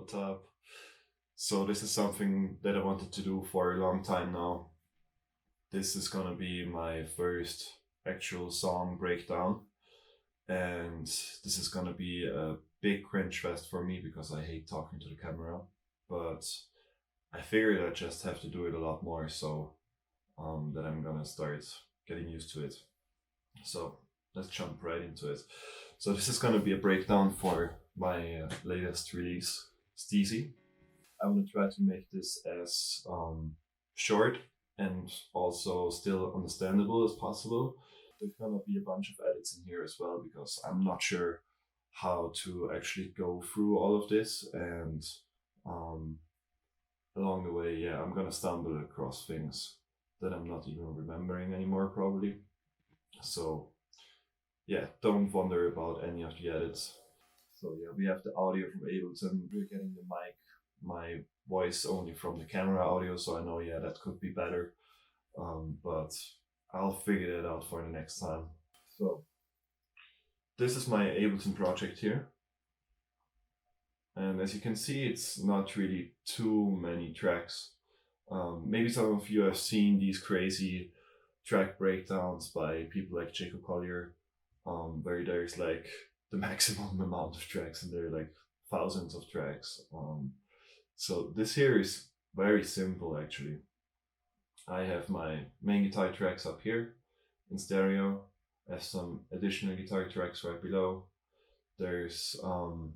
What's up? So this is something that I wanted to do for a long time now. This is gonna be my first actual song breakdown, and this is gonna be a big cringe fest for me because I hate talking to the camera, but I figured I just have to do it a lot more, so that I'm gonna start getting used to it. So let's jump right into it. So this is gonna be a breakdown for my latest release, Steezy. I want to try to make this as short and also still understandable as possible. There's gonna be a bunch of edits in here as well because I'm not sure how to actually go through all of this, and along the way, yeah, I'm gonna stumble across things that I'm not even remembering anymore probably. So yeah, don't wonder about any of the edits. So yeah, we have the audio from Ableton. We're getting the mic, my voice only from the camera audio, so I know, yeah, that could be better. But I'll figure that out for the next time. So this is my Ableton project here. And as you can see, it's not really too many tracks. Maybe some of you have seen these crazy track breakdowns by people like Jacob Collier, where there's like the maximum amount of tracks and there are like thousands of tracks. So this here is very simple actually. I have my main guitar tracks up here in stereo. I have some additional guitar tracks right below. There's special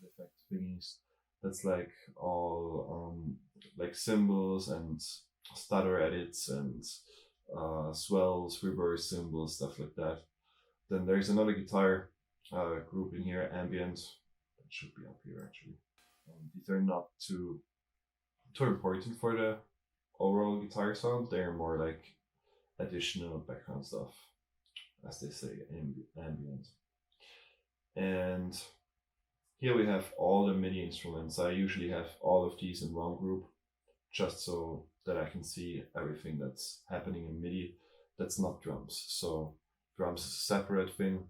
effects thingies. That's like all like cymbals and stutter edits and swells, reverse cymbals, stuff like that. Then there's another guitar group in here, ambient. That should be up here actually. These are not too important for the overall guitar sound. They're more like additional background stuff, as they say, ambient. And here we have all the MIDI instruments. I usually have all of these in one group, just so that I can see everything that's happening in MIDI that's not drums. So drums is a separate thing,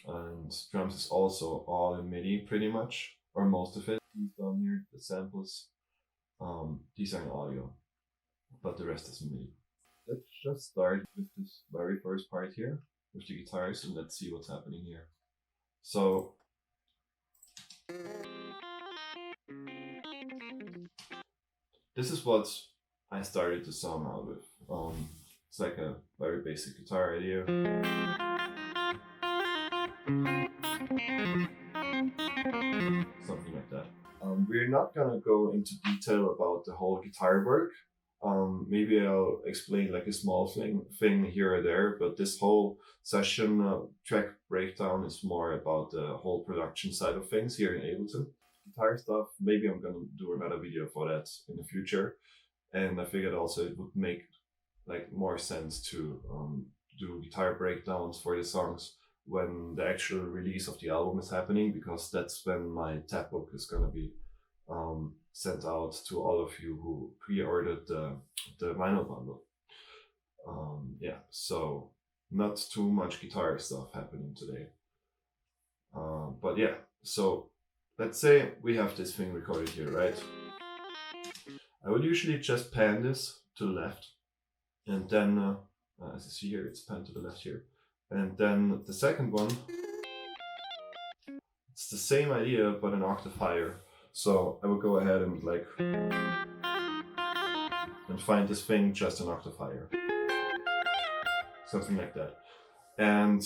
and drums is also all in MIDI pretty much, or most of it. These down here, the samples, these are in audio, but the rest is in MIDI. Let's just start with this very first part here with the guitars, and let's see what's happening here. So this is what I started the song out with. It's like a very basic guitar idea. Something like that. We're not gonna go into detail about the whole guitar work. Maybe I'll explain like a small thing here or there, but this whole session track breakdown is more about the whole production side of things here in Ableton. Guitar stuff, maybe I'm gonna do another video for that in the future, and I figured also it would make like more sense to do guitar breakdowns for the songs when the actual release of the album is happening, because that's when my tab book is gonna be sent out to all of you who pre-ordered the vinyl bundle. Yeah, so not too much guitar stuff happening today. But yeah, so let's say we have this thing recorded here, right? I will usually just pan this to the left, and then, as you see here, it's panned to the left here. And then the second one, it's the same idea, but an octave higher. So I will go ahead and like, and find this thing just an octave higher. Something like that. And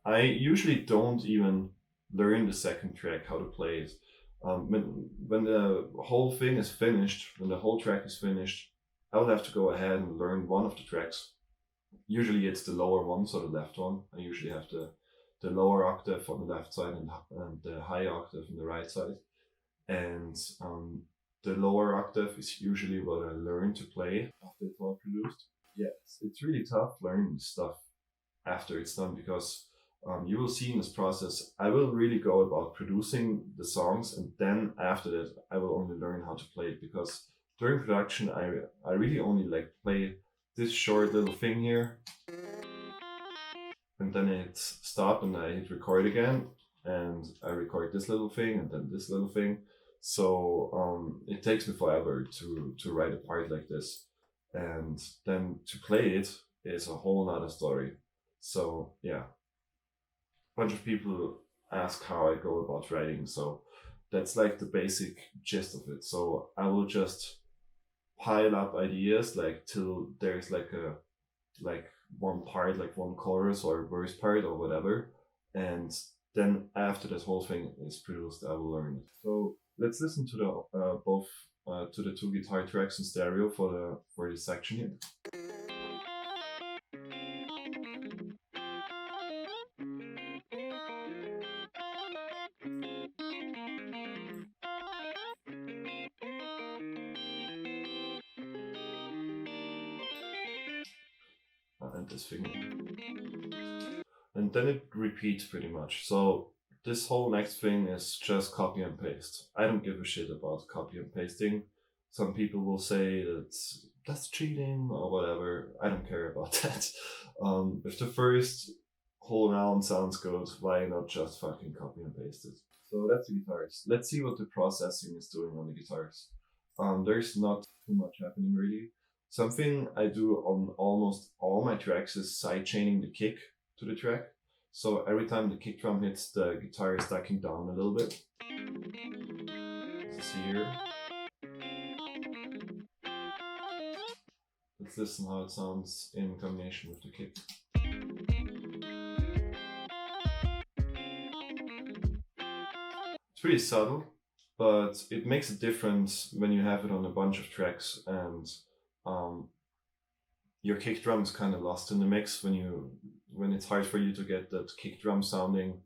I usually don't even learn the second track how to play it. When the whole thing is finished, when the whole track is finished, I will have to go ahead and learn one of the tracks. Usually it's the lower one, so the left one. I usually have the lower octave on the left side and the high octave on the right side. And the lower octave is usually what I learn to play after it's all produced. Yeah, it's really tough learning stuff after it's done, because you will see in this process, I will really go about producing the songs, and then after that, I will only learn how to play it, because during production, I really only like play this short little thing here, and then it's stopped and I hit record again, and I record this little thing and then this little thing. So it takes me forever to write a part like this, and then to play it is a whole nother story. So yeah, a bunch of people ask how I go about writing. So that's like the basic gist of it. So I will just pile up ideas like till there's like one part, like one chorus or verse part or whatever, and then after this whole thing is produced, I will learn it. So let's listen to the both to the two guitar tracks in stereo for this section here. And this thing, and then it repeats pretty much. So this whole next thing is just copy and paste. I don't give a shit about copy and pasting. Some people will say that that's cheating or whatever. I don't care about that. If the first whole round sounds good, why not just fucking copy and paste it? So that's the guitars. Let's see what the processing is doing on the guitars. There's not too much happening really. Something I do on almost all my tracks is sidechaining the kick to the track. So every time the kick drum hits, the guitar is stacking down a little bit. Let's see here. Let's listen how it sounds in combination with the kick. It's pretty subtle, but it makes a difference when you have it on a bunch of tracks and your kick drum is kind of lost in the mix when it's hard for you to get that kick drum sounding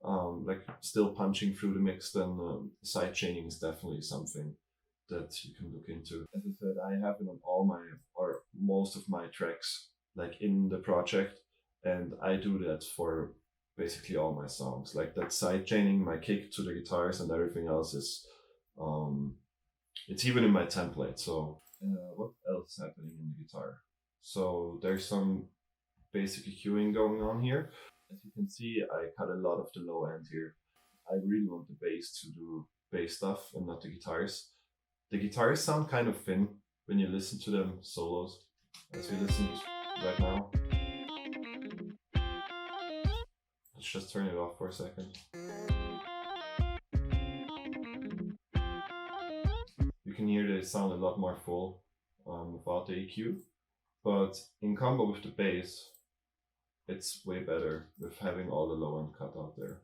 like still punching through the mix. Then side chaining is definitely something that you can look into. As I said, I have it on all my or most of my tracks like in the project, and I do that for basically all my songs. Like that side chaining, my kick to the guitars and everything else is it's even in my template. So what else is happening in the guitar? So there's some basic EQing going on here. As you can see, I cut a lot of the low end here. I really want the bass to do bass stuff and not the guitars. The guitars sound kind of thin when you listen to them solos, as we listened right now. Let's just turn it off for a second. You can hear they sound a lot more full without the EQ, but in combo with the bass, it's way better with having all the low end cut out there.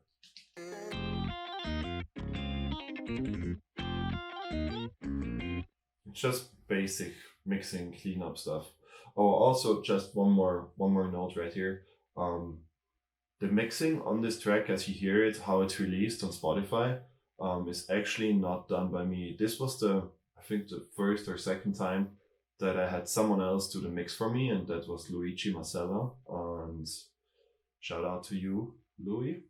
It's just basic mixing cleanup stuff. Oh, also just one more note right here. The mixing on this track, as you hear it, how it's released on Spotify, is actually not done by me. This was I think the first or second time that I had someone else do the mix for me, and that was Luigi Masella. And shout out to you, Louis,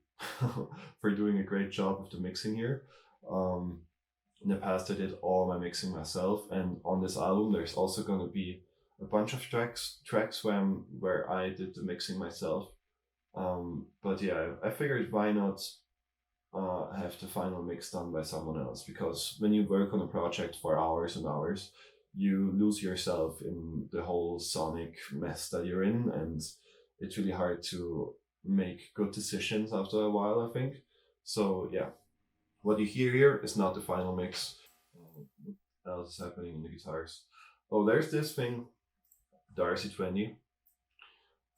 for doing a great job of the mixing here. In the past, I did all my mixing myself, and on this album, there's also going to be a bunch of tracks where I did the mixing myself. But yeah, I figured why not have the final mix done by someone else, because when you work on a project for hours and hours, you lose yourself in the whole sonic mess that you're in, and it's really hard to make good decisions after a while, I think. So yeah, what you hear here is not the final mix. What else is happening in the guitars? Oh, there's this thing, the RC20,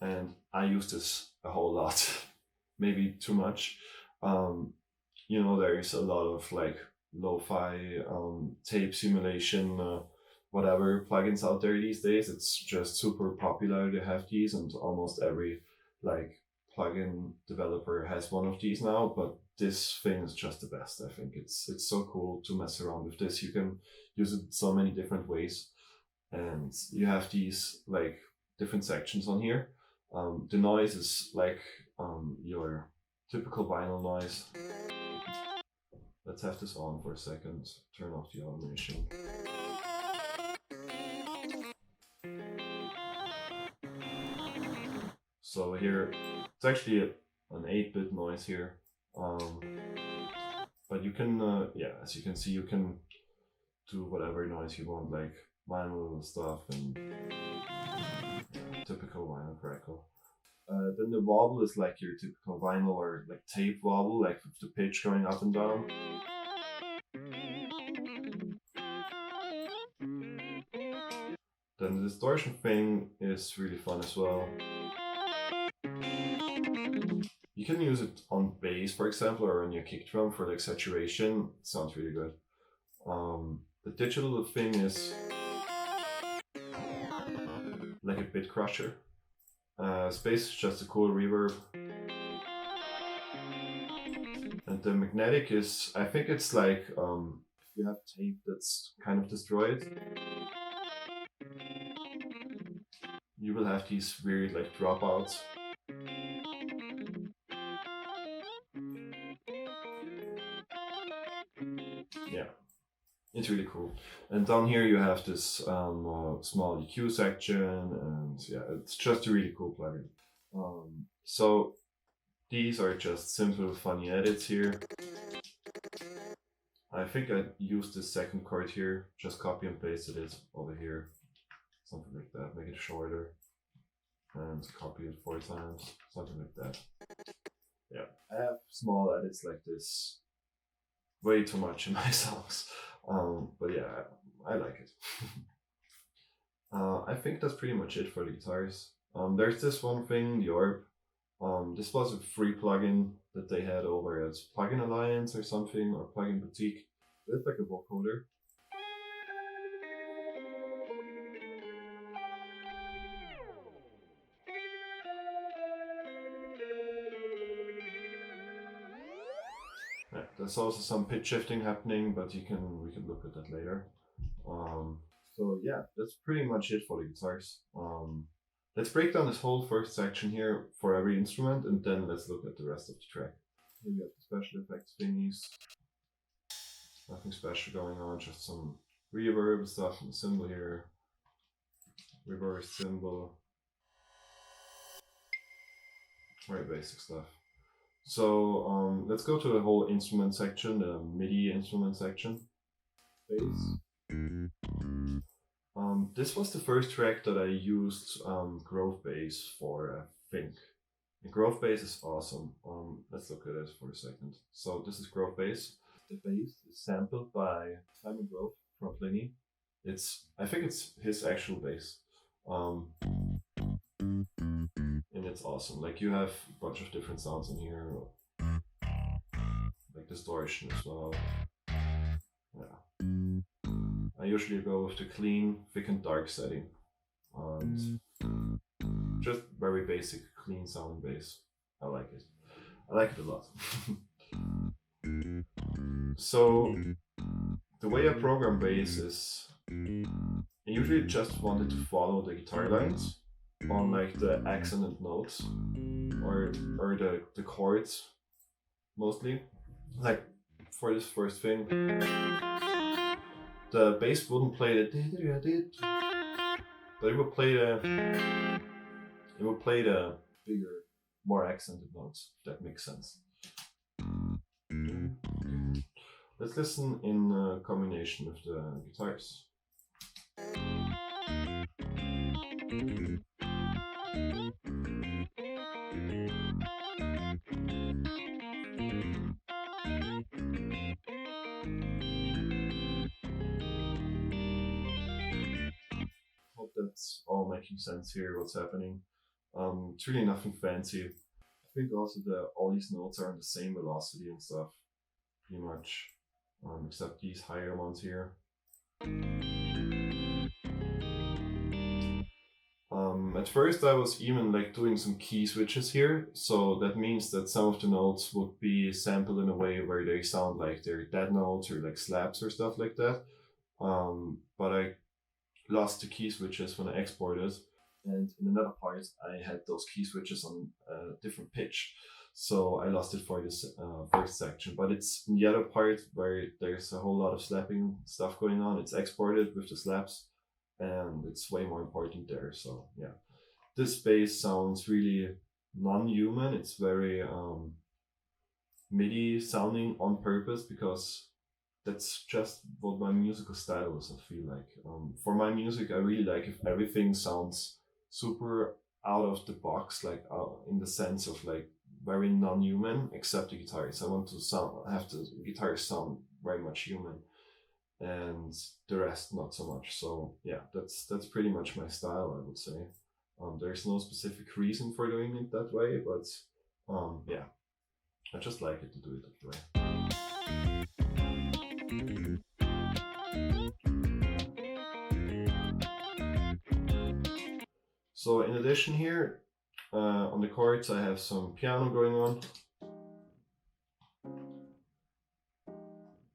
and I use this a whole lot, maybe too much. There's a lot of like lo-fi tape simulation whatever plugins out there these days. It's just super popular to have these, and almost every like plugin developer has one of these now. But this thing is just the best. I think it's so cool to mess around with this. You can use it so many different ways, and you have these like different sections on here. The noise is like your typical vinyl noise. Let's have this on for a second. Turn off the automation. So here, it's actually an 8-bit noise here. But you can, as you can see, you can do whatever noise you want, like vinyl stuff and typical vinyl crackle. Then the wobble is like your typical vinyl or like tape wobble, like with the pitch going up and down. Then the distortion thing is really fun as well. You can use it on bass, for example, or on your kick drum for like saturation. It sounds really good. The digital thing is like a bit crusher. Space is just a cool reverb. And the magnetic is, I think it's like, if you have tape that's kind of destroyed, you will have these weird like dropouts. Yeah, it's really cool. And down here you have this small EQ section, and yeah, it's just a really cool plugin. So these are just simple funny edits here. I think I used the second chord here, just copy and pasted it over here. Something like that, make it shorter. And copy it 4 times, something like that. Yeah, I have small edits like this way too much in my songs. But yeah, I like it. I think that's pretty much it for the guitars. There's this one thing, the orb. This was a free plugin that they had over at Plugin Alliance or something, or Plugin Boutique. It's like a vocoder. Yeah, there's also some pitch shifting happening, but we can look at that later. So yeah, that's pretty much it for the guitars. Let's break down this whole first section here for every instrument, and then let's look at the rest of the track. Here we have the special effects thingies. Nothing special going on, just some reverb stuff on the cymbal here. Reverse cymbal. Very basic stuff. So let's go to the whole instrument section, the MIDI instrument section. Bass. This was the first track that I used Grove Bass for, I think. And Grove Bass is awesome. Let's look at it for a second. So this is Grove Bass. The bass is sampled by Simon Grove from Pliny. I think it's his actual bass. And it's awesome. Like you have a bunch of different sounds in here, like distortion as well. Yeah. I usually go with the clean, thick and dark setting. And just very basic, clean sound bass. I like it. I like it a lot. So the way I program bass is I usually just wanted to follow the guitar lines on like the accented notes or the chords mostly. Like for this first thing, the bass wouldn't play the, but it would play the bigger, more accented notes, if that makes sense. Let's listen in combination with the guitars. Hope that's all making sense here, what's happening. It's really nothing fancy. I think also all these notes are on the same velocity and stuff, pretty much, except these higher ones here. At first I was even like doing some key switches here, so that means that some of the notes would be sampled in a way where they sound like they're dead notes or like slaps or stuff like that. But I lost the key switches when I exported, and in another part I had those key switches on a different pitch, so I lost it for this first section. But it's in the other part where there's a whole lot of slapping stuff going on. It's exported with the slaps, and it's way more important there. So yeah, this bass sounds really non-human. It's very MIDI sounding on purpose because that's just what my musical style is, I feel like. For my music, I really like if everything sounds super out of the box, like in the sense of like very non-human, except the guitars. I want to have the guitars sound very much human, and the rest not so much. So yeah, that's pretty much my style, I would say. There's no specific reason for doing it that way, but yeah, I just like it to do it that way. So in addition here, on the chords I have some piano going on.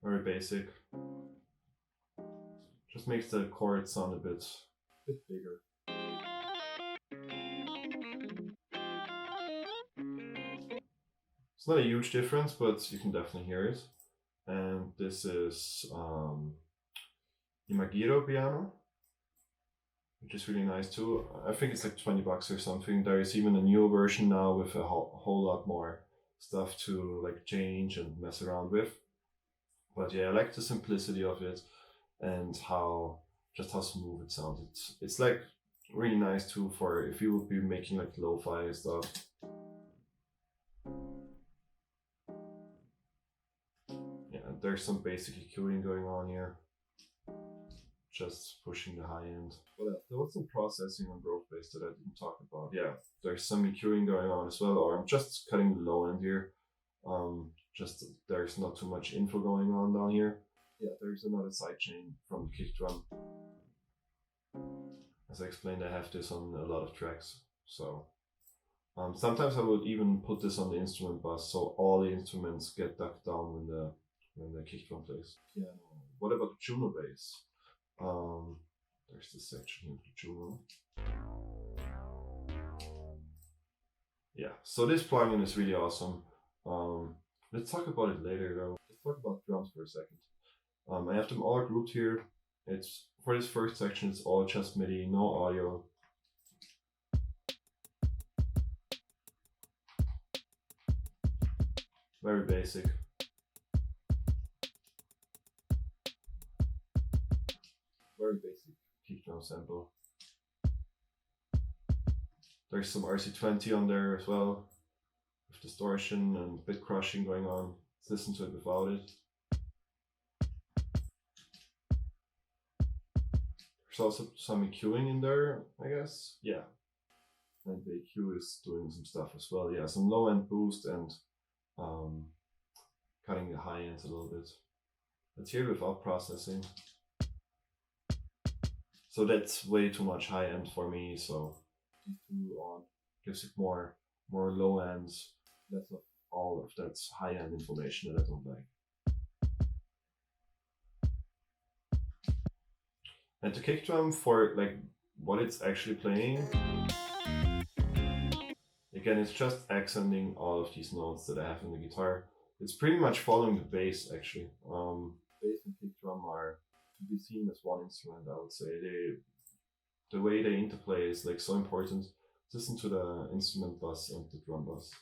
Very basic. Just makes the chords sound a bit bigger. It's not a huge difference, but you can definitely hear it. And this is Imagiro piano, which is really nice too. I think it's like 20 bucks or something. There is even a new version now with a whole lot more stuff to like change and mess around with. But yeah, I like the simplicity of it and how smooth it sounds. It's like really nice too for if you would be making like lo-fi stuff. Yeah, there's some basic EQing going on here. Just pushing the high end. Well, there was some processing on growth bass that I didn't talk about. Yeah, there's some EQing going on as well, or I'm just cutting the low end here. Just there's not too much info going on down here. Yeah, there's another sidechain from the kick drum. As I explained, I have this on a lot of tracks. So sometimes I would even put this on the instrument bus, so all the instruments get ducked down when the kick drum plays. Yeah. What about the juno bass? There's this section here, the juno. Yeah, so this plugin is really awesome. Let's talk about it later though. Let's talk about drums for a second. I have them all grouped here. It's for this first section, it's all just MIDI, no audio. Very basic. Very basic kick drum sample. There's some RC20 on there as well, with distortion and bit crushing going on. Let's listen to it without it. There's also some EQing in there, I guess. Yeah. And the EQ is doing some stuff as well. Yeah, some low end boost and cutting the high end a little bit. Let's hear it without processing. So that's way too much high end for me, so these two on gives it more low ends, less of all of that high end information that I don't like. And the kick drum, for like what it's actually playing, again, it's just accenting all of these notes that I have in the guitar. It's pretty much following the bass actually. Bass and kick drum are to be seen as one instrument, I would say. The way they interplay is like so important. Listen to the instrument bus and the drum bus.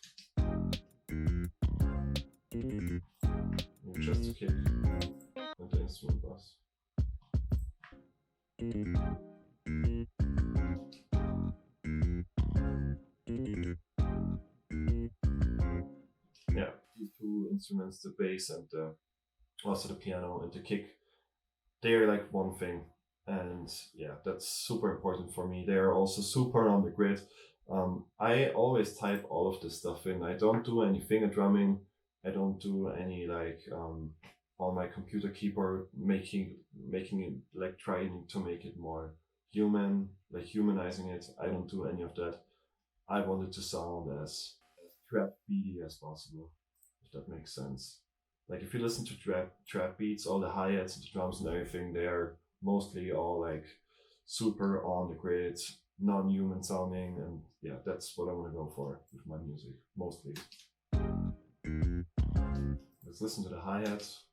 Just the kick and the instrument bus. Yeah, these two instruments, the bass and also the piano and the kick, they're like one thing. And yeah, that's super important for me. They are also super on the grid. I always type all of this stuff in. I don't do any finger drumming. I don't do any like on my computer keyboard making it like trying to make it more human, like humanizing it. I don't do any of that. I want it to sound as trap beaty as possible, if that makes sense. Like if you listen to trap beats, all the hi-hats and the drums and everything, they are mostly all like super on the grid, non-human sounding, and yeah, that's what I want to go for with my music, mostly. Let's listen to the hi-hats.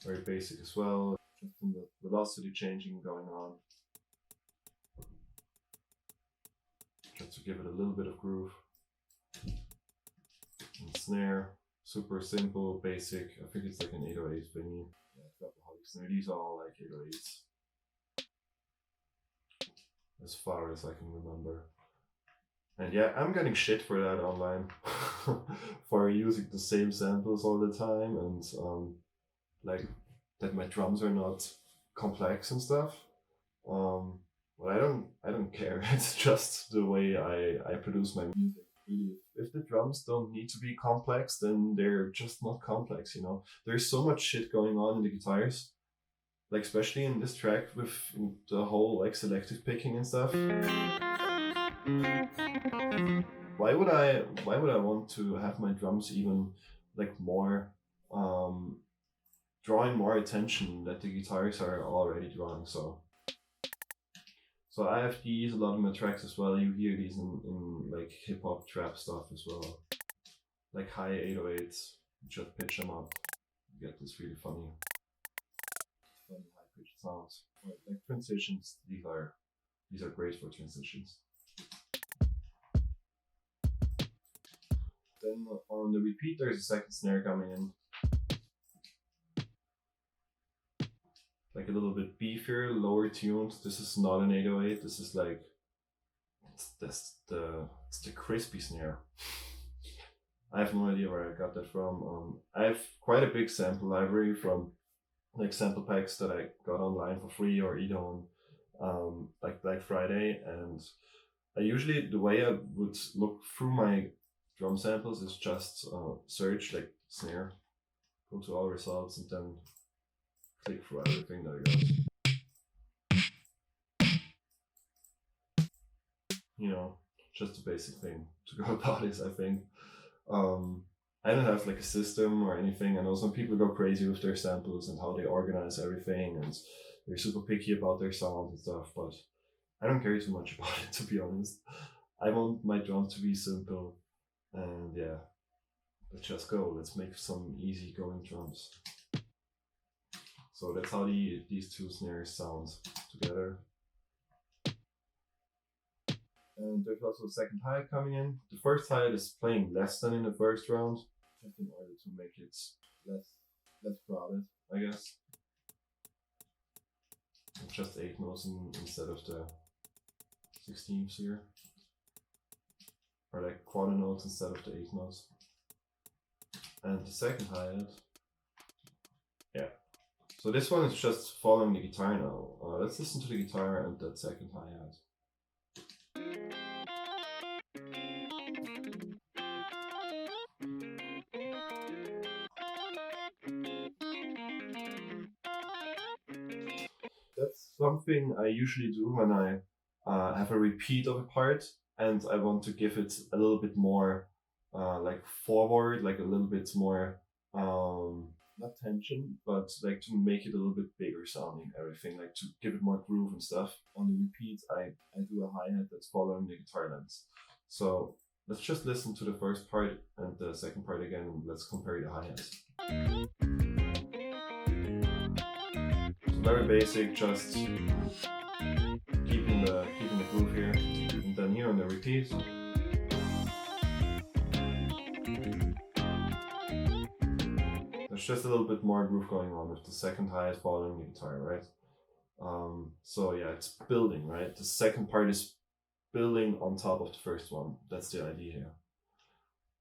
Very basic as well, just some the velocity changing going on. Just to give it a little bit of groove. snare, super simple, basic. I think it's like an 808 thingy. Yeah, Trapaholic snare. These are all like 808s. As far as I can remember. And yeah, I'm getting shit for that online. For using the same samples all the time and like that my drums are not complex and stuff. But I don't care. It's just the way I produce my music. Really, if the drums don't need to be complex, then they're just not complex, you know. There's so much shit going on in the guitars. Like especially in this track with the whole like selective picking and stuff. Why would I want to have my drums even like more drawing more attention that the guitars are already drawing? So I have these a lot of my tracks as well. You hear these in like hip hop trap stuff as well. Like high 808s, just pitch them up. You get this really funny high pitched sounds. Like transitions, these are great for transitions. Then on the repeat there's a second snare coming in. Like a little bit beefier, lower tuned. This is not an 808. This is like it's the crispy snare. I have no idea where I got that from. I have quite a big sample library from like sample packs that I got online for free or either on like Black Friday, and I usually the way I would look through my drum samples is just search like snare, go to all results, and then click through everything that I got. You know, just a basic thing to go about this, I think. I don't have like a system or anything. I know some people go crazy with their samples and how they organize everything, and they're super picky about their sound and stuff, but I don't care too much about it, to be honest. I want my drums to be simple, and yeah, let's just go. Let's make some easy going drums. So that's how these two snares sound together. And there's also a second hi-hat coming in. The first hi-hat is playing less than in the first round, just in order to make it less crowded, I guess. Just 8 notes instead of the 16ths here. Or like quarter notes instead of the 8 notes. And the second hi-hat, yeah. So this one is just following the guitar now. Let's listen to the guitar and that second hi-hat. That's something I usually do when I have a repeat of a part and I want to give it a little bit more like forward, like a little bit more not tension, but like to make it a little bit bigger sounding, everything, like to give it more groove and stuff. On the repeat, I do a hi-hat that's following the guitar lines. So let's just listen to the first part and the second part again, and let's compare the hi-hats. So very basic, just keeping the groove here, and then here on the repeat. There's just a little bit more groove going on with the second hi-hat following the guitar, right? So yeah, it's building, right? The second part is building on top of the first one. That's the idea here.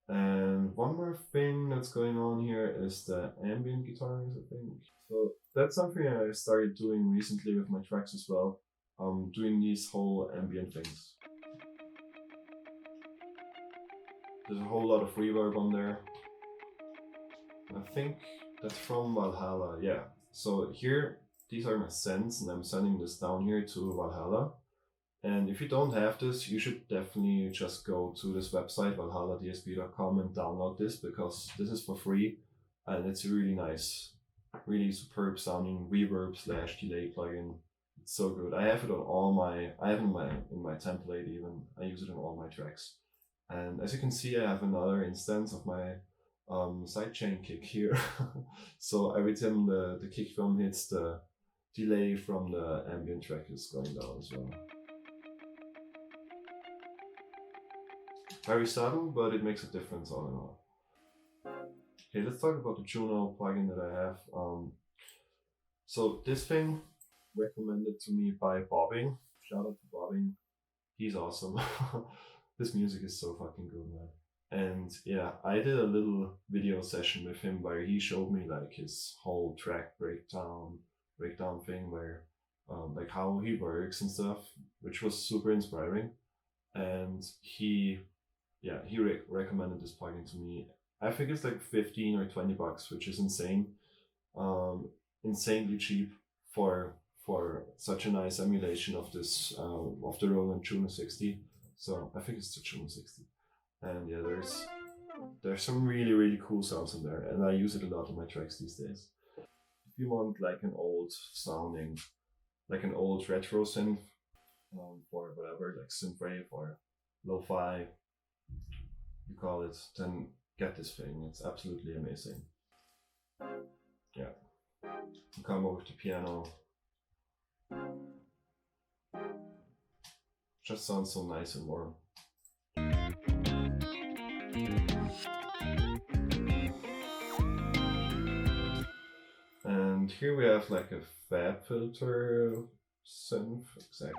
And one more thing that's going on here is the ambient guitars, I think. So that's something I started doing recently with my tracks as well. Doing these whole ambient things. There's a whole lot of reverb on there. I think that's from Valhalla, yeah. So here, these are my synths, and I'm sending this down here to Valhalla. And if you don't have this, you should definitely just go to this website, valhalladsb.com, and download this, because this is for free, and it's a really nice, really superb sounding reverb / delay plugin. It's so good. I have it on all my, I have it in my template even. I use it on all my tracks. And as you can see, I have another instance of my sidechain kick here. So every time the kick drum hits, the delay from the ambient track is going down as well. Very subtle, but it makes a difference all in all. Okay, let's talk about the Juno plugin that I have. So this thing recommended to me by Bobbing. Shout out to Bobbing. He's awesome. This music is so fucking good, man. And yeah, I did a little video session with him where he showed me like his whole track breakdown thing, where like how he works and stuff, which was super inspiring. And he recommended this plugin to me. I think it's like 15 or 20 bucks, which is insane. Insanely cheap for such a nice emulation of this of the Roland Juno 60. So I think it's the Juno 60. And yeah, there's some really cool sounds in there, and I use it a lot on my tracks these days. If you want like an old sounding, like an old retro synth for whatever, like synthwave or lo-fi, you call it, then get this thing. It's absolutely amazing. Yeah, you come over to piano. Just sounds so nice and warm. And here we have like a fab filter synth, exactly.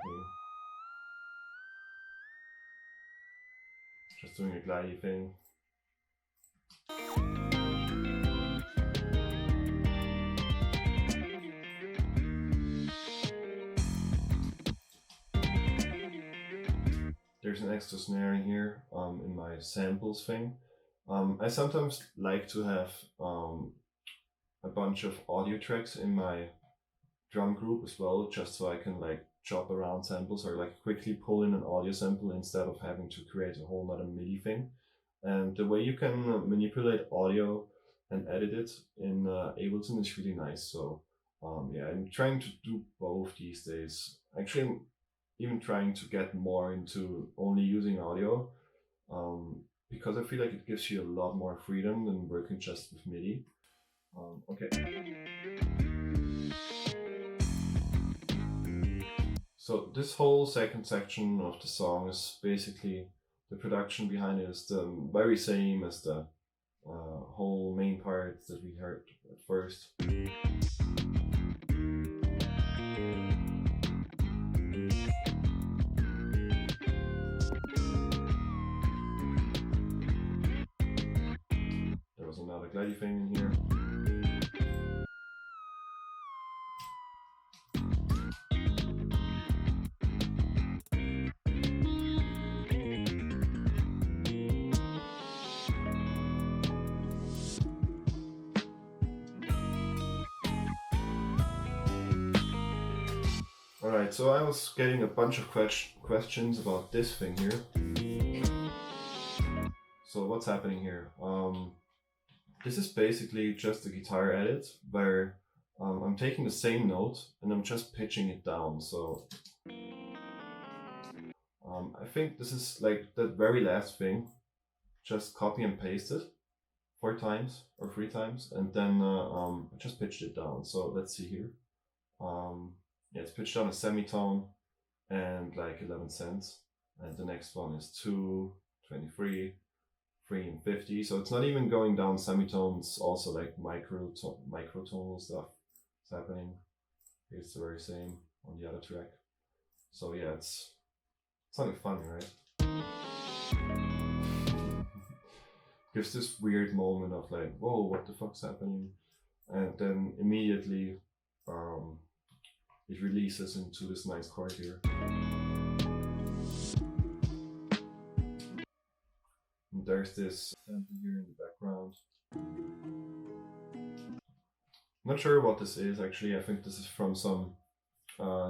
Just doing a glidey thing. There's an extra snare in here in my samples thing. I sometimes like to have a bunch of audio tracks in my drum group as well, just so I can like chop around samples or like quickly pull in an audio sample instead of having to create a whole nother MIDI thing. And the way you can manipulate audio and edit it in Ableton is really nice. So yeah, I'm trying to do both these days. Actually, I'm even trying to get more into only using audio because I feel like it gives you a lot more freedom than working just with MIDI. Okay. So this whole second section of the song is basically the production behind it is the very same as the whole main part that we heard at first. There was another glidey thing in here. Alright, so I was getting a bunch of questions about this thing here. So what's happening here? This is basically just a guitar edit where I'm taking the same note and I'm just pitching it down. So I think this is like the very last thing. Just copy and paste it 4 times or 3 times, and then I just pitched it down. So let's see here. Yeah, it's pitched down a semitone and like 11 cents, and the next one is 2, 23, 3 and 50. So it's not even going down semitones, also like microtonal stuff is happening. It's the very same on the other track. So yeah, it's something funny, right? Gives this weird moment of like, whoa, what the fuck's happening? And then immediately it releases into this nice chord here. And there's this sample here in the background. Not sure what this is actually. I think this is from some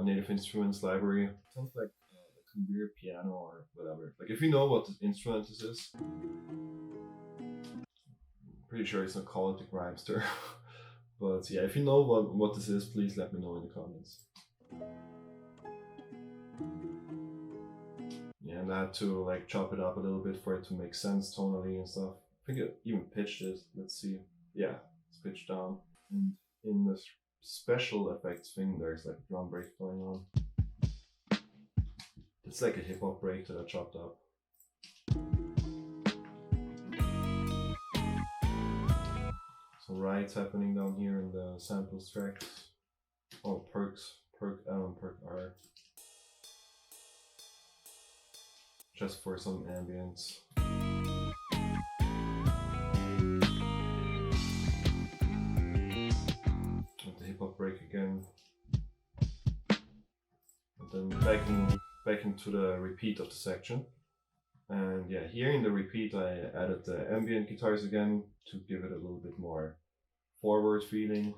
Native Instruments library. Sounds like a weird piano or whatever. Like if you know what the instrument this is, pretty sure it's not called the Grimester. But yeah, if you know what this is, please let me know in the comments. Yeah, and I had to like chop it up a little bit for it to make sense tonally and stuff. I think it even pitched it. Let's see. Yeah, it's pitched down. And in the special effects thing, there's like a drum break going on. It's like a hip hop break that I chopped up. Some rides happening down here in the samples tracks. Oh, perks, perk L and perk R. Just for some ambience. And the hip hop break again. And then back into the repeat of the section. And yeah, here in the repeat I added the ambient guitars again to give it a little bit more forward feeling.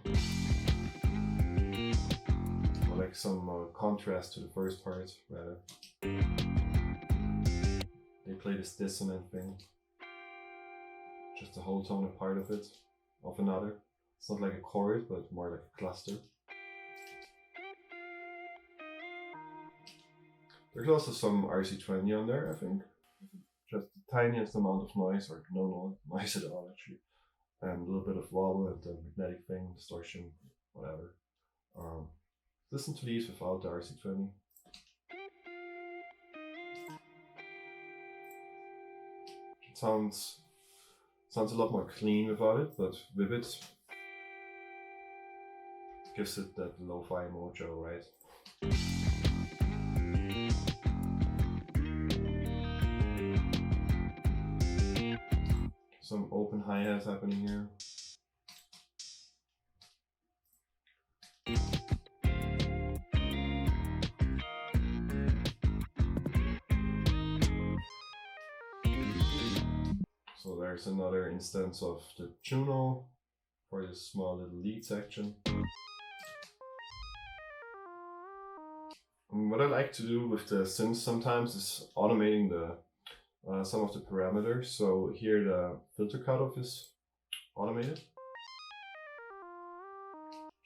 I like some contrast to the first part rather. They play this dissonant thing. Just a whole tone of part of it, of another. It's not like a chord, but more like a cluster. There's also some RC20 on there, I think. Just the tiniest amount of noise, or no noise at all actually. And a little bit of wobble and the magnetic thing, distortion, whatever. Listen to these without the RC20. It sounds a lot more clean without it, but with it, gives it that lo-fi mojo, right? Some open hi-hats happening here. So there's another instance of the juno for this small little lead section. And what I like to do with the synths sometimes is automating the some of the parameters. So here the filter cutoff is automated,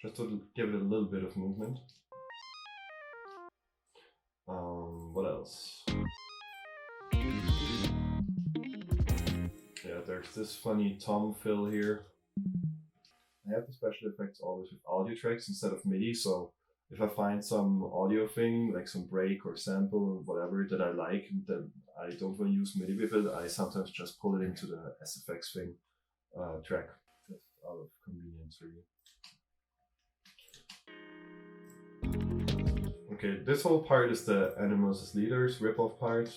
just to give it a little bit of movement. What else? Yeah, there's this funny tom fill here. I have the special effects always with audio tracks instead of MIDI, so if I find some audio thing, like some break or sample or whatever that I like, and that I don't want to use MIDI with it, I sometimes just pull it into the SFX thing track, just out of convenience really. Okay, this whole part is the Animals as Leaders ripoff part.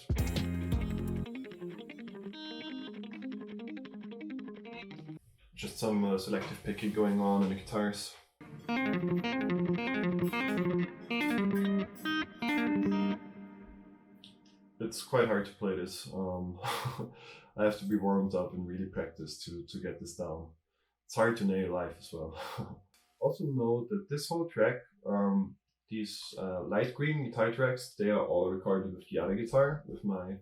Just some selective picking going on in the guitars. It's quite hard to play this. I have to be warmed up and really practice to get this down. It's hard to nail live as well. Also note that this whole track, these light green guitar tracks, they are all recorded with the other guitar, with my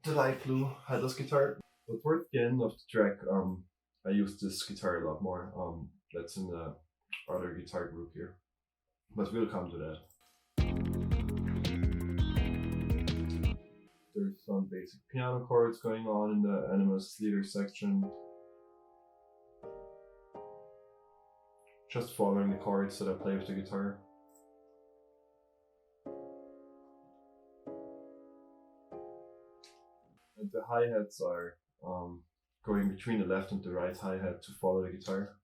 the light blue headless guitar. But towards the end of the track, I use this guitar a lot more. That's in the other guitar group here. But we'll come to that. There's some basic piano chords going on in the Animals Leader section. Just following the chords that I play with the guitar. And the hi-hats are going between the left and the right hi-hat to follow the guitar.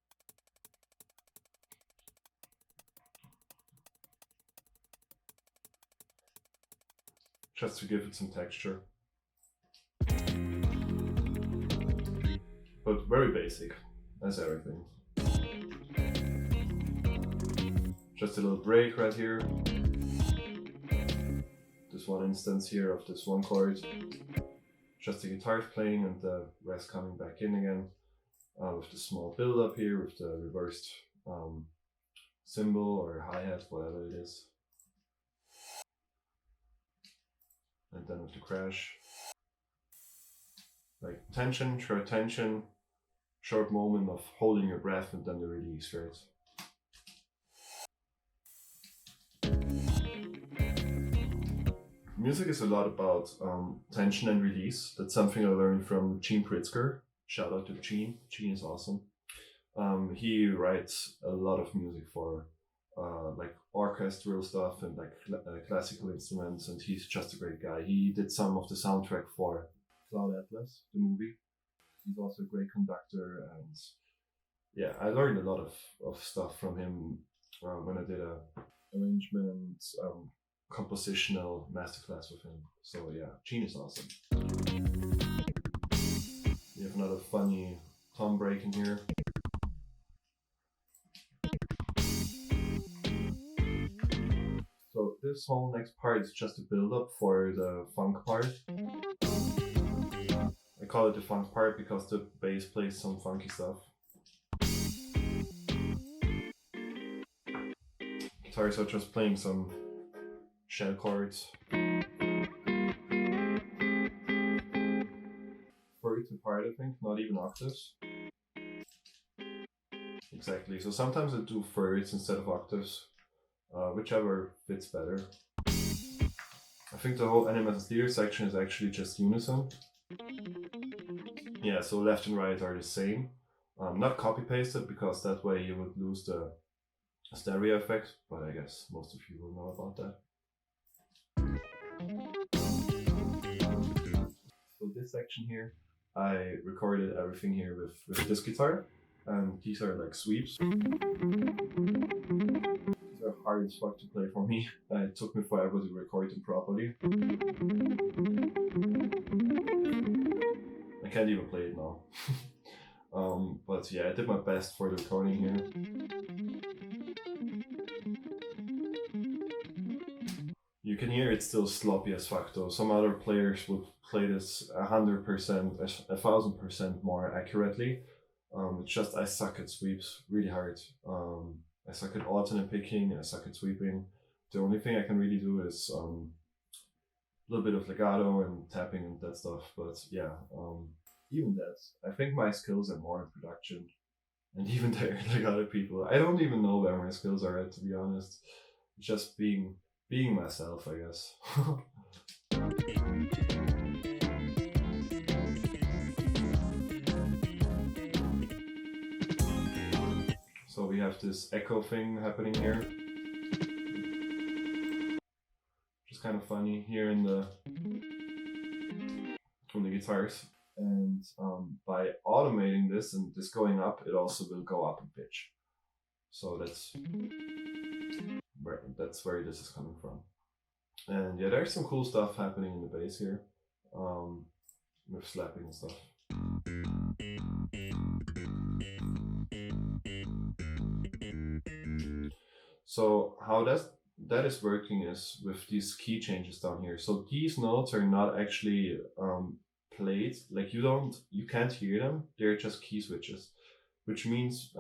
Just to give it some texture. But very basic, as everything. Just a little break right here. This one instance here of this one chord. Just the guitar playing and the rest coming back in again. With the small build up here with the reversed cymbal or hi-hat, whatever it is. And then with the crash. Like tension, short moment of holding your breath and then the release, right? Music is a lot about tension and release. That's something I learned from Gene Pritzker. Shout out to Gene. Gene is awesome. He writes a lot of music for like orchestral stuff and like classical instruments, and he's just a great guy. He did some of the soundtrack for Cloud Atlas, the movie. He's also a great conductor, and yeah, I learned a lot of stuff from him when I did a arrangement compositional masterclass with him. So yeah, Gene is awesome. We have another funny tom break in here. So this whole next part is just a build up for the funk part. I call it the funk part because the bass plays some funky stuff. Guitars are just playing some shell chords. Thirds apart, I think, not even octaves. Exactly, so sometimes I do thirds instead of octaves, whichever fits better. I think the whole animated theater section is actually just unison. Yeah, so left and right are the same. Not copy pasted because that way you would lose the stereo effect, but I guess most of you will know about that. So this section here, I recorded everything here with this guitar, and these are like sweeps. These are hard as fuck to play for me. It took me forever to record them properly. I can't even play it now. But yeah, I did my best for the recording here. You can hear it's still sloppy as fuck though. Some other players would play this 100%, 1000% more accurately. It's just I suck at sweeps really hard. I suck at alternate picking, I suck at sweeping. The only thing I can really do is a little bit of legato and tapping and that stuff, but yeah, even that. I think my skills are more in production, and even there, like other people, I don't even know where my skills are at, to be honest. Just being myself, I guess. So we have this echo thing happening here. Just kind of funny here in the guitars. And by automating this and this going up, it also will go up in pitch. So that's where this is coming from. And yeah, there's some cool stuff happening in the bass here, with slapping and stuff. So how that is working is with these key changes down here. So these notes are not actually played, like you can't hear them, they're just key switches, which means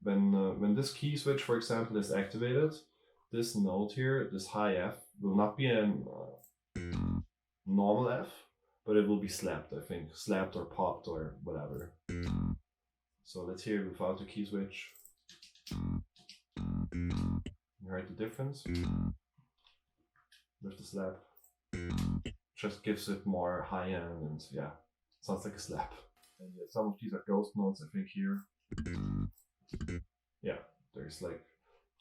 when this key switch, for example, is activated, this note here, this high F, will not be a normal F, but it will be slapped, I think. Slapped or popped or whatever. So let's hear it without the key switch. You heard the difference? With the slap. Just gives it more high end and yeah, sounds like a slap. And yeah, some of these are ghost notes, I think, here. Yeah, there's like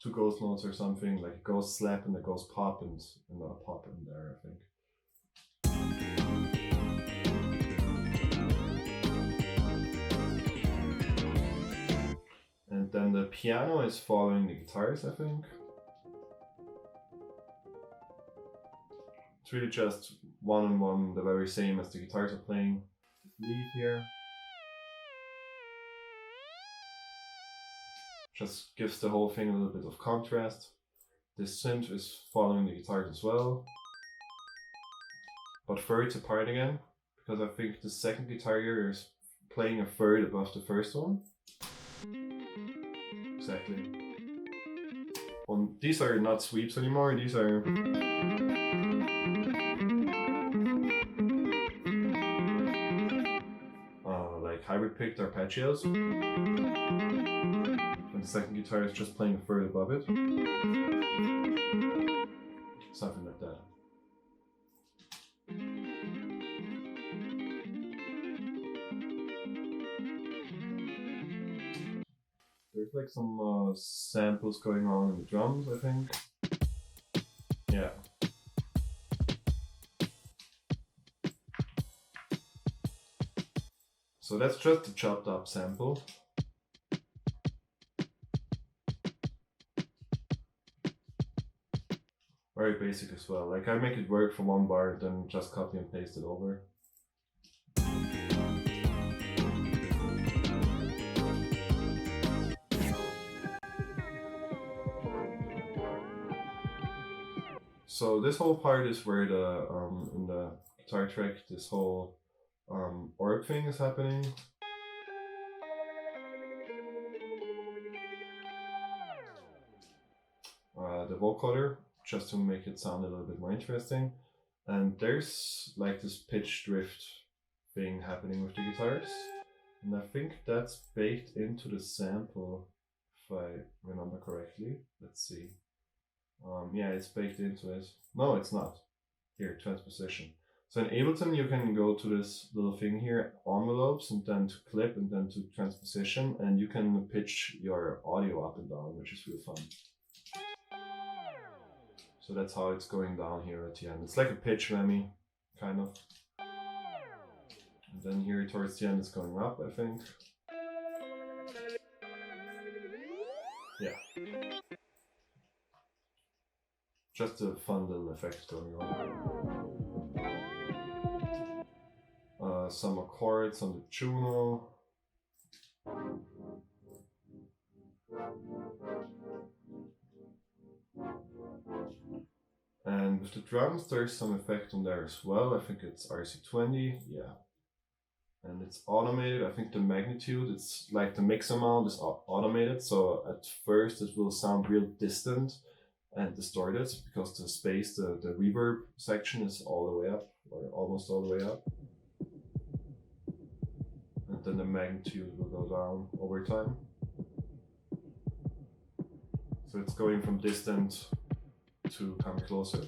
2 ghost notes or something, like a ghost slap and a ghost pop and another pop in there, I think. And then the piano is following the guitars, I think. It's really just one-on-one, the very same as the guitars are playing. This lead here. Just gives the whole thing a little bit of contrast. This synth is following the guitars as well, but thirds apart again, because I think the second guitar here is playing a third above the first one. Exactly. Well, these are not sweeps anymore, these are like hybrid picked arpeggios. And the second guitar is just playing a third above it. Something like that. There's like some samples going on in the drums, I think. Yeah. So that's just a chopped up sample. Very basic as well. Like I make it work for one bar, then just copy and paste it over. So this whole part is where the in the guitar track this whole orb thing is happening. The vocoder, just to make it sound a little bit more interesting. And there's like this pitch drift thing happening with the guitars. And I think that's baked into the sample, if I remember correctly. Let's see. Yeah, it's baked into it. No, it's not. Here, transposition. So in Ableton, you can go to this little thing here, envelopes, and then to clip, and then to transposition, and you can pitch your audio up and down, which is real fun. So that's how it's going down here at the end. It's like a pitch whammy, kind of. And then here towards the end it's going up, I think. Yeah. Just a fun little effect going on. Some chords on the juno. And with the drums there's some effect on there as well. I think it's RC20, yeah. And it's automated. I think the magnitude, it's like the mix amount is automated, so at first it will sound real distant and distorted because the space, the reverb section is all the way up, or almost all the way up. And then the magnitude will go down over time. So it's going from distant to come closer.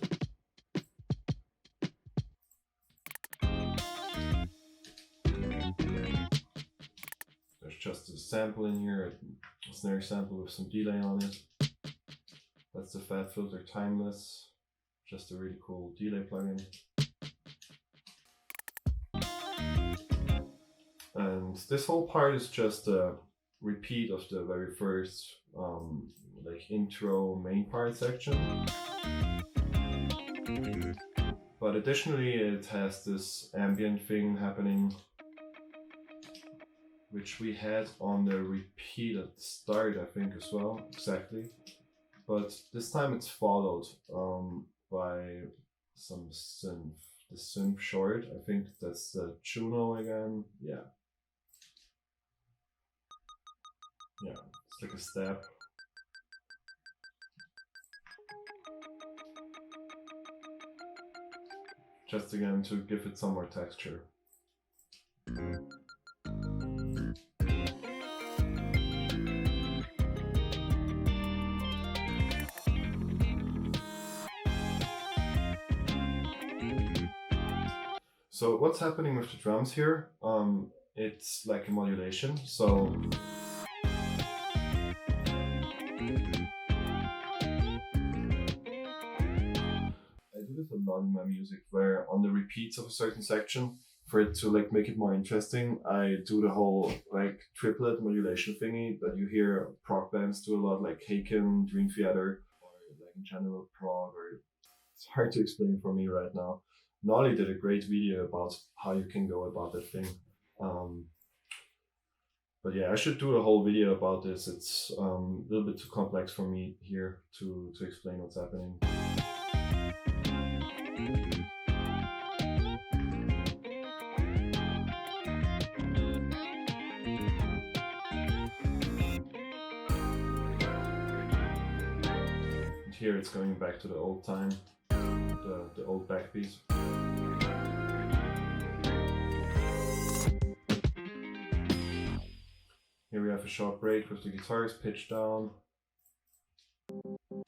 There's just a sample in here, a snare sample with some delay on it. That's the Fat Filter Timeless, just a really cool delay plugin. And this whole part is just a repeat of the very first like intro main part section. But additionally it has this ambient thing happening, which we had on the repeat at the start, I think, as well, exactly. But this time it's followed by some synth, the synth short. I think that's the juno again, yeah. Yeah, it's like a step. Just again to give it some more texture. So what's happening with the drums here? It's like a modulation. So a lot in my music where on the repeats of a certain section, for it to like make it more interesting, I do the whole like triplet modulation thingy that you hear prog bands do a lot, like Haken, Dream Theater, or like in general Prog, or it's hard to explain for me right now. Nolly did a great video about how you can go about that thing. But yeah, I should do a whole video about this. It's a little bit too complex for me here to explain what's happening. And here it's going back to the old time, the old backbeat. Here we have a short break with the guitars pitched down. I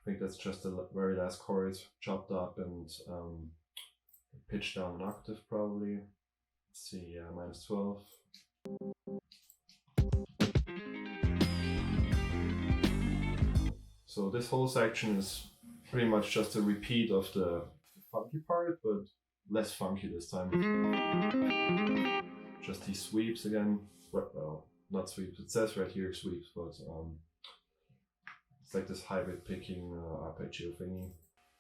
think that's just the very last chord chopped up and pitched down an octave probably. Let's see, -12. So this whole section is pretty much just a repeat of the funky part, but less funky this time. Just just these sweeps again. Well, not sweeps, it says right here sweeps, but it's like this hybrid picking arpeggio thingy.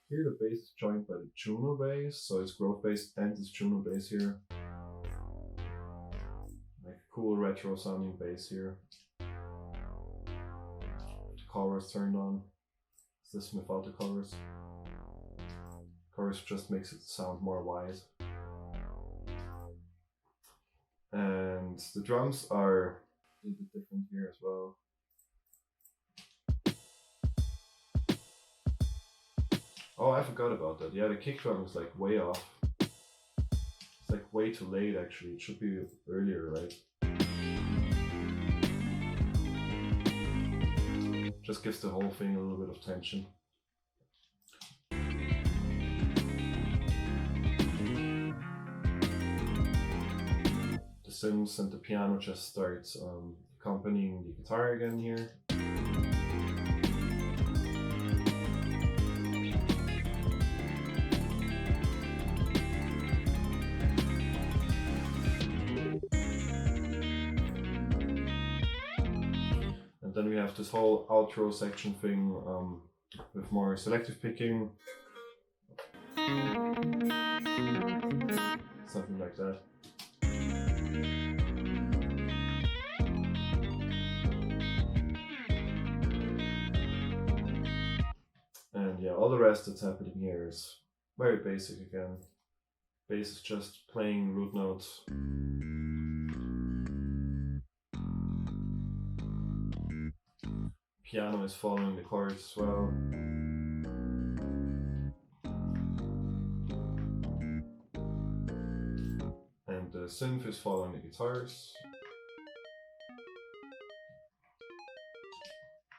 Here the bass is joined by the juno bass, so it's grove bass and this juno bass here. Like cool retro sounding bass here. The chorus turned on. Is this without the chorus? Chorus just makes it sound more wide. And the drums are a little bit different here as well. Oh, I forgot about that. Yeah, the kick drum is like way off. It's like way too late actually. It should be earlier, right? Just gives the whole thing a little bit of tension. The synths and the piano just starts accompanying the guitar again here. Then we have this whole outro section thing with more selective picking. Something like that. And yeah, all the rest that's happening here is very basic again. Bass is just playing root notes. Piano is following the chords as well. And the synth is following the guitars.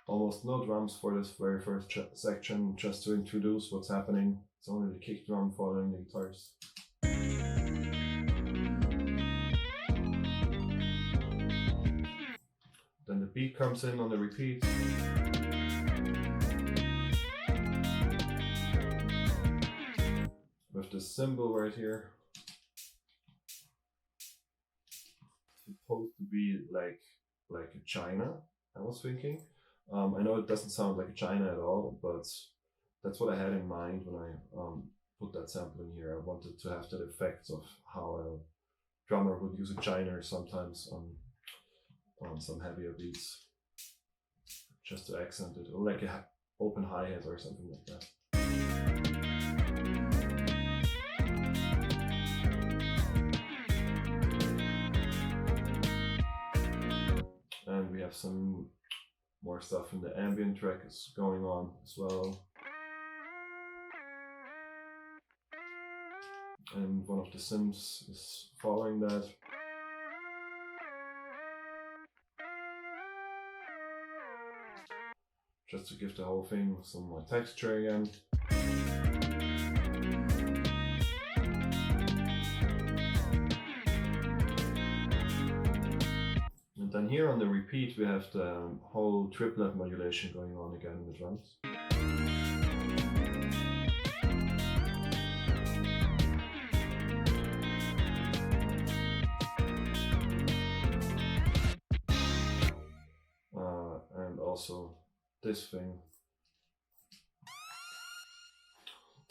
Almost no drums for this very first section, just to introduce what's happening. It's only the kick drum following the guitars. Then the beat comes in on the repeat. With this cymbal right here. It's supposed to be like a china, I was thinking. I know it doesn't sound like a china at all, but that's what I had in mind when I put that sample in here. I wanted to have that effect of how a drummer would use a china sometimes on some heavier beats, just to accent it, or like a open hi-hat or something like that. And we have some more stuff in the ambient track is going on as well. And one of the synths is following that. Just to give the whole thing some more texture again. And then here on the repeat we have the whole triplet modulation going on again in the drums. And also this thing,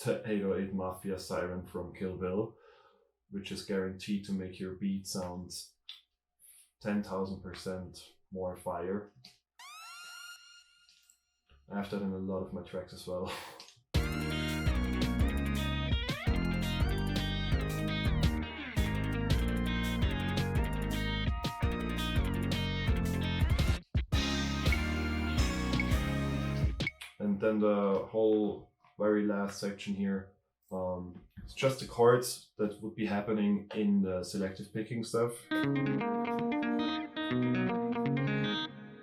the 808 Mafia siren from Kill Bill, which is guaranteed to make your beat sound 10,000% more fire. I have that in a lot of my tracks as well. And then the whole very last section here, it's just the chords that would be happening in the selective picking stuff.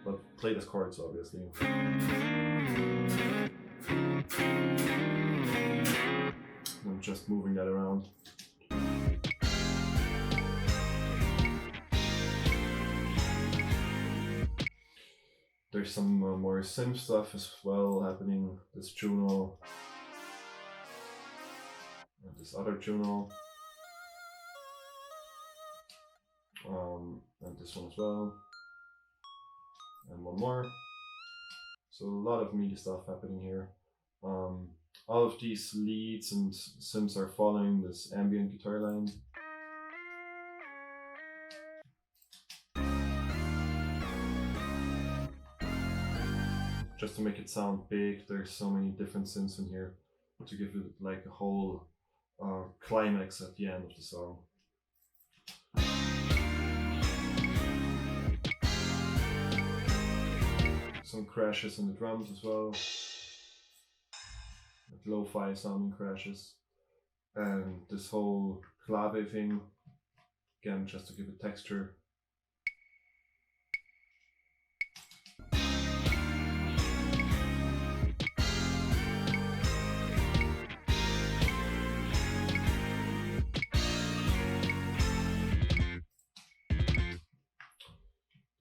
But played as chords, obviously. I'm just moving that around. There's some more synth stuff as well happening. This Juno and this other Juno. and this one as well, and one more. So a lot of MIDI stuff happening here. All of these leads and synths are following this ambient guitar line. Just to make it sound big, there's so many different synths in here to give it like a whole climax at the end of the song. Some crashes in the drums as well, like lo-fi sounding crashes, and this whole clave thing, again just to give it texture.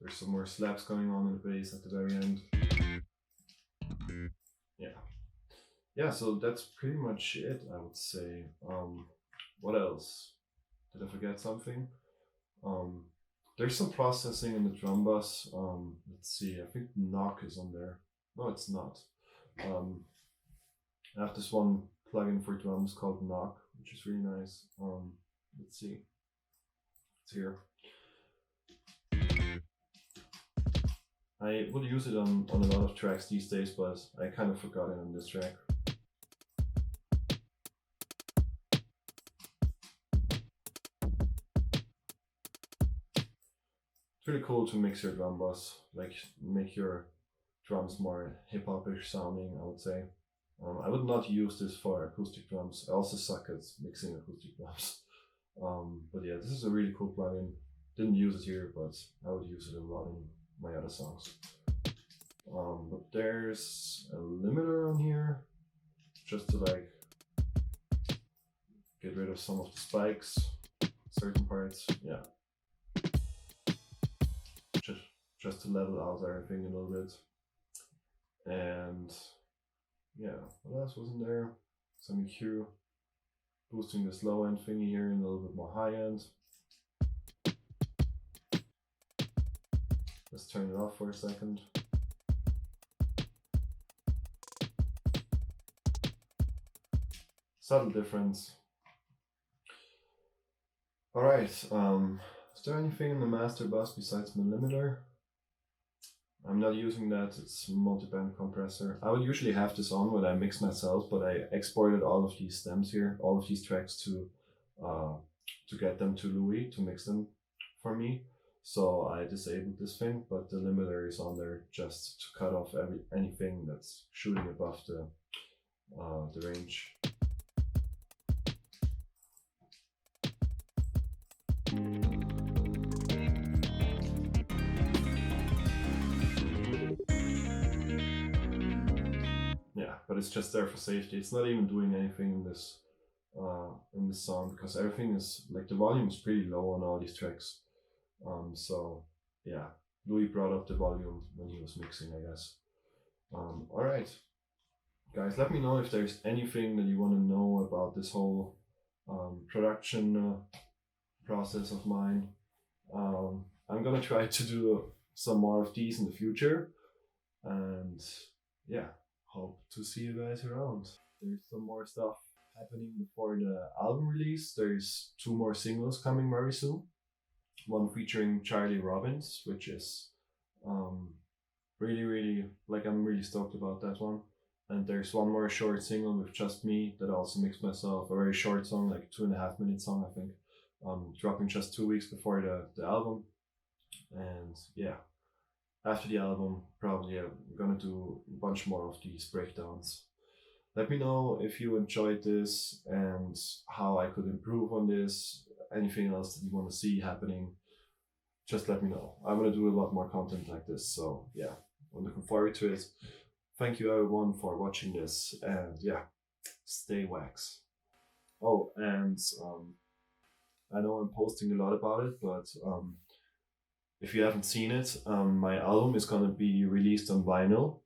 There's some more slaps going on in the bass at the very end. Yeah, so that's pretty much it, I would say. What else? Did I forget something? There's some processing in the drum bus. Let's see, I think knock is on there. No, it's not. I have this one plugin for drums called knock, which is really nice. Let's see. It's here. I would use it on a lot of tracks these days, but I kind of forgot it on this track. It's really cool to mix your drum bus, like make your drums more hip-hop-ish sounding, I would say. I would not use this for acoustic drums. I also suck at mixing acoustic drums. But yeah, this is a really cool plugin. Didn't use it here, but I would use it a lot in my other songs. But there's a limiter on here, just to like get rid of some of the spikes, certain parts, yeah. Just to level out everything a little bit. And yeah, what else was in there? Some EQ, boosting this low end thingy here and a little bit more high end. Let's turn it off for a second. Subtle difference. Alright, is there anything in the master bus besides my limiter? I'm not using that, it's multi-band compressor. I would usually have this on when I mix myself, but I exported all of these stems here, all of these tracks to get them to Louis to mix them for me. So I disabled this thing, but the limiter is on there just to cut off anything that's shooting above the range. Yeah, but it's just there for safety. It's not even doing anything in this song because everything is like the volume is pretty low on all these tracks. So yeah, Louis brought up the volume when he was mixing, I guess. Alright, guys, let me know if there's anything that you want to know about this whole production process of mine. I'm gonna try to do some more of these in the future, and yeah, hope to see you guys around. There's some more stuff happening before the album release. There's 2 more singles coming very soon. One featuring Charlie Robbins, which is really, like, I'm really stoked about that one. And there's one more short single with just me that I also mixed myself, a very short song, like 2.5 minute song, I think, dropping just 2 weeks before the album. And yeah, after the album, probably I'm gonna do a bunch more of these breakdowns. Let me know if you enjoyed this and how I could improve on this. Anything else that you want to see happening, just let me know. I'm gonna do a lot more content like this, so yeah, I'm looking forward to it. Thank you everyone for watching this, and yeah, stay wax. Oh, and I know I'm posting a lot about it, but if you haven't seen it, my album is gonna be released on vinyl.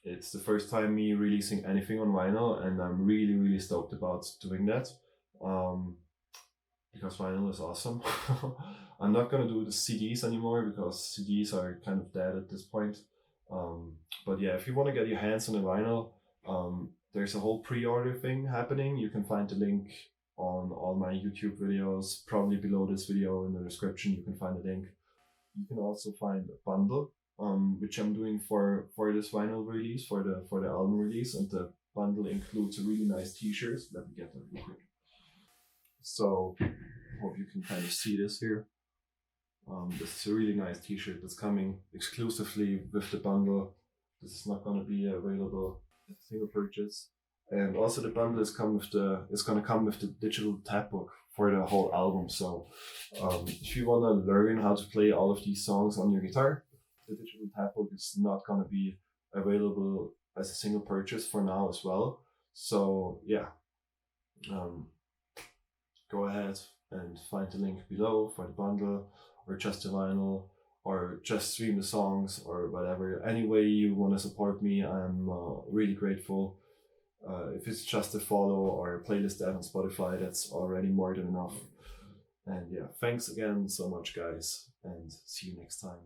It's the first time me releasing anything on vinyl, and I'm really stoked about doing that. because vinyl is awesome. I'm not gonna do the CDs anymore because CDs are kind of dead at this point. But yeah, if you want to get your hands on a vinyl, there's a whole pre-order thing happening. You can find the link on all my YouTube videos, probably below this video in the description. You can find a link. You can also find a bundle, which I'm doing for this vinyl release, for the album release, and the bundle includes a really nice T-shirt. Let me get that real quick. So, hope you can kind of see this here. This is a really nice T-shirt that's coming exclusively with the bundle. This is not going to be available as a single purchase. And also the bundle is gonna come with the digital tab book for the whole album. So if you want to learn how to play all of these songs on your guitar, the digital tab book is not going to be available as a single purchase for now as well. So yeah, go ahead and find the link below for the bundle, or just the vinyl, or just stream the songs, or whatever. Any way you want to support me, I'm really grateful. If it's just a follow or a playlist add on Spotify, that's already more than enough. And yeah, thanks again so much, guys, and see you next time.